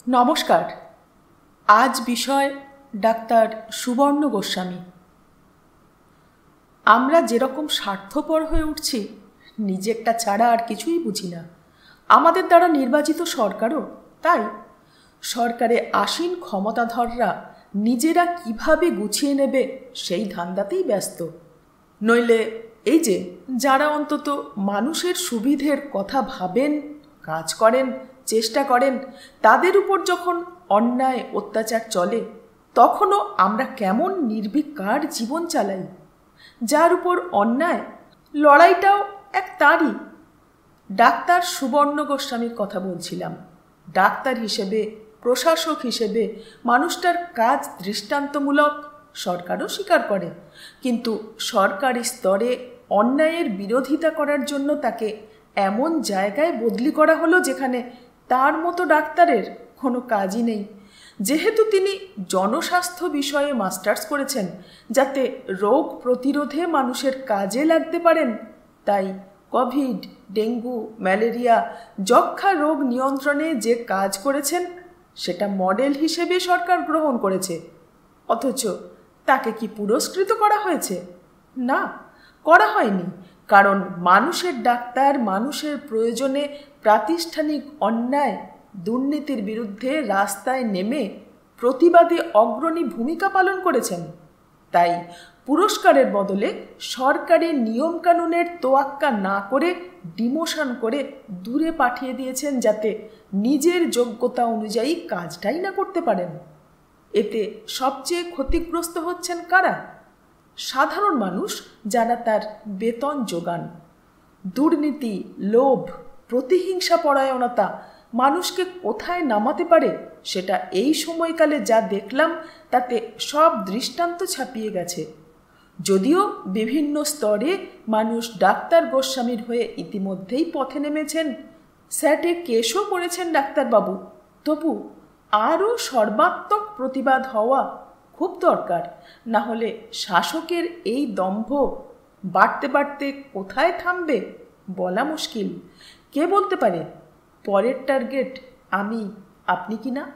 নমস্কার। আজ বিষয় ডাক্তার সুবর্ণ গোস্বামী। আমরা যেরকম স্বার্থপর হয়ে উঠছি, নিজেরটা ছাড়া আর কিছুই বুঝি না। আমাদের দ্বারা নির্বাচিত সরকারও তাই। সরকারে আসীন ক্ষমতাধররা নিজেরা কিভাবে গুছিয়ে নেবে সেই ধান্দাতেই ব্যস্ত। নইলে এই যে যারা অন্তত মানুষের সুবিধের কথা ভাবেন, কাজ করেন, চেষ্টা করেন, তাদের উপর যখন অন্যায় অত্যাচার চলে, তখনও আমরা কেমন নির্বিকার জীবন চালাই। যার উপর অন্যায়, লড়াইটাও এক তারই। ডাক্তার সুবর্ণ গোস্বামীর কথা বলছিলাম। ডাক্তার হিসেবে, প্রশাসক হিসেবে মানুষটার কাজ দৃষ্টান্তমূলক, সরকারও স্বীকার করে। কিন্তু সরকারি স্তরে অন্যায়ের বিরোধিতা করার জন্য তাকে এমন জায়গায় বদলি করা হলো যেখানে তার মতো ডাক্তারের কোনো কাজই নেই। যেহেতু তিনি জনস্বাস্থ্য বিষয়ে মাস্টার্স করেছেন, যাতে রোগ প্রতিরোধে মানুষের কাজে লাগতে পারেন, তাই কোভিড, ডেঙ্গু, ম্যালেরিয়া, যক্ষ্মা রোগ নিয়ন্ত্রণে যে কাজ করেছেন সেটা মডেল হিসেবে সরকার গ্রহণ করেছে। অথচ তাকে কি পুরস্কৃত করা হয়েছে? না, করা হয়নি। কারণ মানুষের ডাক্তার মানুষের প্রয়োজনে প্রাতিষ্ঠানিক অন্যায়, দুর্নীতির বিরুদ্ধে রাস্তায় নেমে প্রতিবাদে অগ্রণী ভূমিকা পালন করেছেন। তাই পুরস্কারের বদলে সরকারি নিয়মকানুনের তোয়াক্কা না করে ডিমোশন করে দূরে পাঠিয়ে দিয়েছেন, যাতে নিজের যোগ্যতা অনুযায়ী কাজটাই না করতে পারেন। এতে সবচেয়ে ক্ষতিগ্রস্ত হচ্ছেন কারা? সাধারণ মানুষ, যারা তার বেতন যোগান। দুর্নীতি, লোভ, প্রতিহিংসা পরায়ণতা মানুষকে কোথায় নামাতে পারে সেটা এই সময়কালে যা দেখলাম তাতে সব দৃষ্টান্ত ছাপিয়ে গেছে। যদিও বিভিন্ন স্তরে মানুষ ডাক্তার গোস্বামীর হয়ে ইতিমধ্যেই পথে নেমেছেন, স্যাটে কেসও করেছেন ডাক্তারবাবু, তবু আরও সর্বাত্মক প্রতিবাদ হওয়া খুব দরকার। না হলে শাসকের এই দম্ভ বাড়তে বাড়তে কোথায় থামবে বলা মুশকিল। কে বলতে পারে পরের টার্গেট আমি, আপনি কি না?